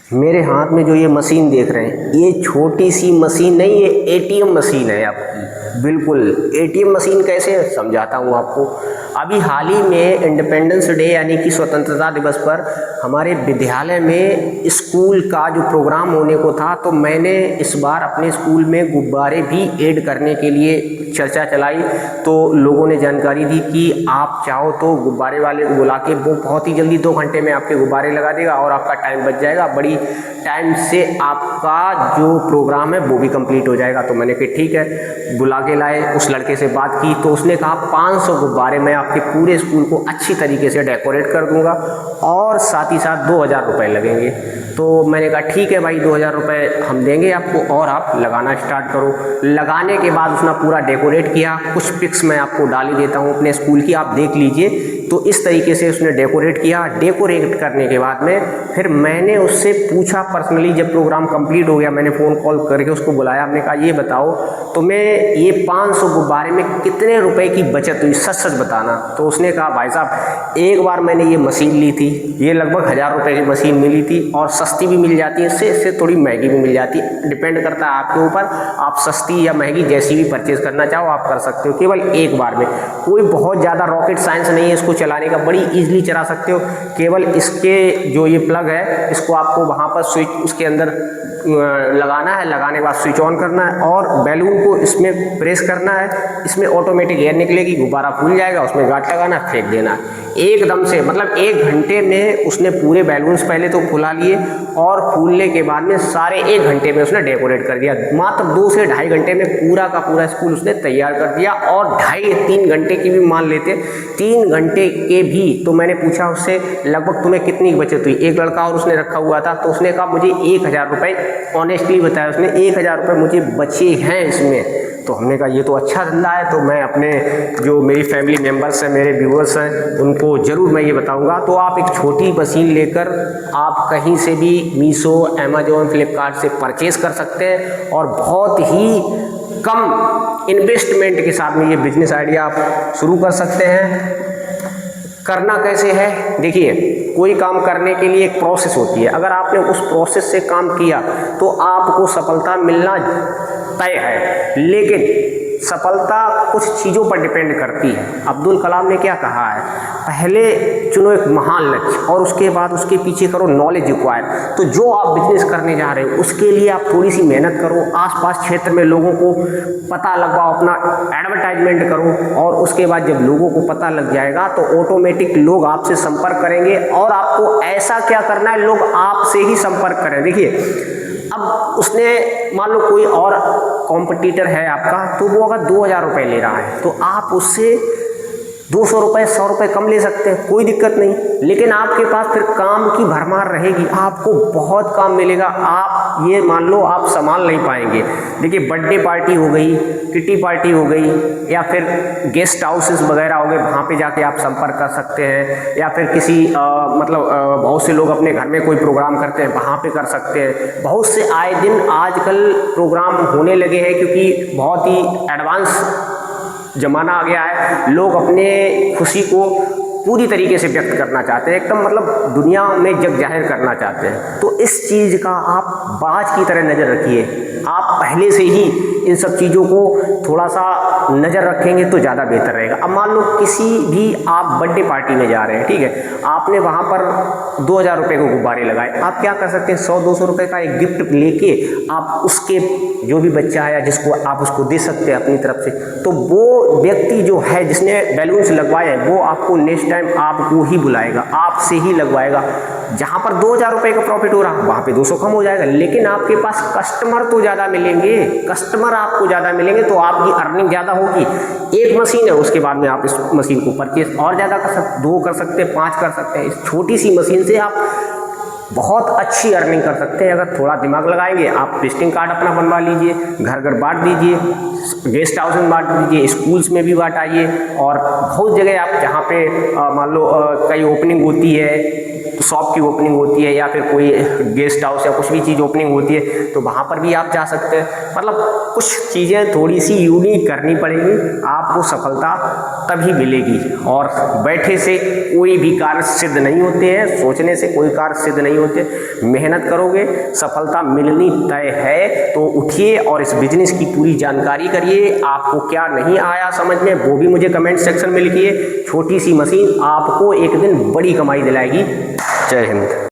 मेरे हाथ में जो ये मशीन देख रहे हैं, ये छोटी सी मशीन नहीं, ये एटीएम मशीन है आपकी। बिल्कुल एटीएम मशीन कैसे है समझाता हूँ आपको। अभी हाल ही में इंडिपेंडेंस डे यानी कि स्वतंत्रता दिवस पर हमारे विद्यालय में स्कूल का जो प्रोग्राम होने को था, तो मैंने इस बार अपने स्कूल में गुब्बारे भी ऐड करने के लिए चर्चा चलाई। तो लोगों ने जानकारी दी कि आप चाहो तो गुब्बारे वाले को बुला के, वो बहुत ही जल्दी 2 घंटे में आपके गुब्बारे लगा देगा और आपका टाइम बच जाएगा। बड़ी टाइम से आपका जो प्रोग्राम है वो भी कंप्लीट हो जाएगा। तो मैंने कहा ठीक है, बुला के लाए, उस लड़के से बात की तो उसने कहा 500 गुब्बारे मैं आपके पूरे स्कूल को अच्छी तरीके से डेकोरेट कर दूंगा और साथ ही साथ 2000 रुपये लगेंगे। तो मैंने कहा ठीक है भाई, 2000 रुपये हम देंगे आपको और आप लगाना स्टार्ट करो। लगाने के बाद उसने पूरा डेकोरेट किया। कुछ पिक्स मैं आपको डाल ही देता हूँ अपने स्कूल की, आप देख लीजिए। तो इस तरीके से उसने डेकोरेट किया। डेकोरेट करने के बाद में फिर मैंने उससे पूछा पर्सनली, जब प्रोग्राम कंप्लीट हो गया मैंने फ़ोन कॉल करके उसको बुलाया। हमने कहा ये बताओ तुम्हें ये 500 गुब्बारे में कितने रुपए की बचत हुई, सच सच बताना। तो उसने कहा भाई साहब, एक बार मैंने ये मशीन ली थी, ये लगभग 1000 रुपये की मशीन मिली थी और सस्ती भी मिल जाती है, इससे थोड़ी महंगी भी मिल जाती है, डिपेंड करता है आपके ऊपर। आप सस्ती या महंगी जैसी भी परचेज़ करना चाहो आप कर सकते हो, केवल एक बार में। कोई बहुत ज़्यादा रॉकेट साइंस नहीं है इसको चलाने का, बड़ी ईजिली चला सकते हो। केवल इसके जो ये प्लग है, इसको आपको वहाँ पर स्विच उसके अंदर लगाना है, लगाने के बाद स्विच ऑन करना है और बैलून को इसमें प्रेस करना है। इसमें ऑटोमेटिक एयर निकलेगी, गुब्बारा फूल जाएगा, उसमें गांठ लगाना, फेंक देना है एकदम से। मतलब 1 घंटे में उसने पूरे बैलून्स पहले तो फुला लिए और फूलने के बाद में सारे 1 घंटे में उसने डेकोरेट कर दिया। मात्र 2 से ढाई घंटे में पूरा का पूरा स्कूल उसने तैयार कर दिया। और 2.5-3 घंटे की भी मान लेते, 3 घंटे के भी। तो मैंने पूछा उससे लगभग तुम्हें कितनी बचत हुई। एक लड़का और उसने रखा हुआ था, तो उसने कहा मुझे 1000 रुपये, ऑनेस्टली बताया उसने, 1000 रुपये मुझे बचे हैं इसमें। तो हमने कहा ये तो अच्छा धंधा है, तो मैं अपने जो मेरी फैमिली मेम्बर्स हैं, मेरे व्यूअर्स हैं, उनको ज़रूर मैं ये बताऊंगा। तो आप एक छोटी मशीन लेकर आप कहीं से भी मीशो, अमेजोन, फ्लिपकार्ट से परचेज़ कर सकते हैं और बहुत ही कम इन्वेस्टमेंट के साथ में ये बिजनेस आइडिया आप शुरू कर सकते हैं। करना कैसे है, देखिए, कोई काम करने के लिए एक प्रोसेस होती है। अगर आपने उस प्रोसेस से काम किया तो आपको सफलता मिलना तय है। लेकिन सफलता कुछ चीज़ों पर डिपेंड करती है। अब्दुल कलाम ने क्या कहा है, पहले चुनो एक महान लक्ष्य और उसके बाद उसके पीछे करो नॉलेज रिक्वायर। तो जो आप बिजनेस करने जा रहे हो उसके लिए आप थोड़ी सी मेहनत करो, आसपास क्षेत्र में लोगों को पता लगवाओ, अपना एडवर्टाइजमेंट करो और उसके बाद जब लोगों को पता लग जाएगा तो ऑटोमेटिक लोग आपसे संपर्क करेंगे। और आपको ऐसा क्या करना है, लोग आपसे ही संपर्क करें। देखिए, अब उसने मान लो कोई और कॉम्पिटिटर है आपका, तो वो अगर 2000 रुपये ले रहा है तो आप उससे 200 रुपये 100 रुपये कम ले सकते हैं, कोई दिक्कत नहीं। लेकिन आपके पास फिर काम की भरमार रहेगी, आपको बहुत काम मिलेगा। आप ये मान लो आप संभाल नहीं पाएंगे। देखिए, बर्थडे पार्टी हो गई, किटी पार्टी हो गई, या फिर गेस्ट हाउसेस वगैरह हो गए, वहाँ पे जाके आप संपर्क कर सकते हैं। या फिर किसी बहुत से लोग अपने घर में कोई प्रोग्राम करते हैं, वहाँ पे कर सकते हैं। बहुत से आए दिन आजकल प्रोग्राम होने लगे हैं, क्योंकि बहुत ही एडवांस ज़माना आ गया है। लोग अपने खुशी को पूरी तरीके से व्यक्त करना चाहते हैं, एकदम मतलब दुनिया में जग जाहिर करना चाहते हैं। तो इस चीज़ का आप बाज की तरह नज़र रखिए। आप पहले से ही इन सब चीज़ों को थोड़ा सा नज़र रखेंगे तो ज़्यादा बेहतर रहेगा। अब मान लो किसी भी आप बर्थडे पार्टी में जा रहे हैं, ठीक है, आपने वहाँ पर 2000 रुपये के गुब्बारे लगाए। आप क्या कर सकते हैं, 100-200 रुपये का एक गिफ्ट लेके आप उसके जो भी बच्चा है या जिसको आप उसको दे सकते हैं अपनी तरफ से। तो वो व्यक्ति जो है जिसने बैलून्स लगवाए हैं, वो आपको नेक्स्ट टाइम आपको ही बुलाएगा, आपसे ही लगवाएगा। जहाँ पर 2000 रुपये का प्रॉफिट हो रहा वहाँ पे 200 कम हो जाएगा। लेकिन आपके पास कस्टमर तो ज़्यादा मिलेंगे, कस्टमर आपको ज़्यादा मिलेंगे तो आपकी अर्निंग ज़्यादा होगी। एक मशीन है, उसके बाद में आप इस मशीन को परचेज और ज़्यादा कर सकते, 2 कर सकते हैं, 5 कर सकते हैं। इस छोटी सी मशीन से आप बहुत अच्छी अर्निंग कर सकते हैं। अगर थोड़ा दिमाग लगाएंगे, आप विजिटिंग कार्ड अपना बनवा लीजिए, घर घर बांट दीजिए, गेस्ट हाउस में बांट दीजिए, स्कूल्स में भी बांटाइए। और बहुत जगह आप जहाँ पे मान लो कई ओपनिंग होती है, शॉप की ओपनिंग होती है या फिर कोई गेस्ट हाउस या कुछ भी चीज़ ओपनिंग होती है तो वहाँ पर भी आप जा सकते हैं। मतलब कुछ चीज़ें थोड़ी सी यूनिक करनी पड़ेगी, आपको सफलता तभी मिलेगी। और बैठे से कोई भी कार्य सिद्ध नहीं होते हैं, सोचने से कोई कार्य सिद्ध नहीं होते। मेहनत करोगे सफलता मिलनी तय है। तो उठिए और इस बिजनेस की पूरी जानकारी करिए। आपको क्या नहीं आया समझ में वो भी मुझे कमेंट सेक्शन में लिखिए। छोटी सी मशीन आपको एक दिन बड़ी कमाई दिलाएगी। जय हिंद।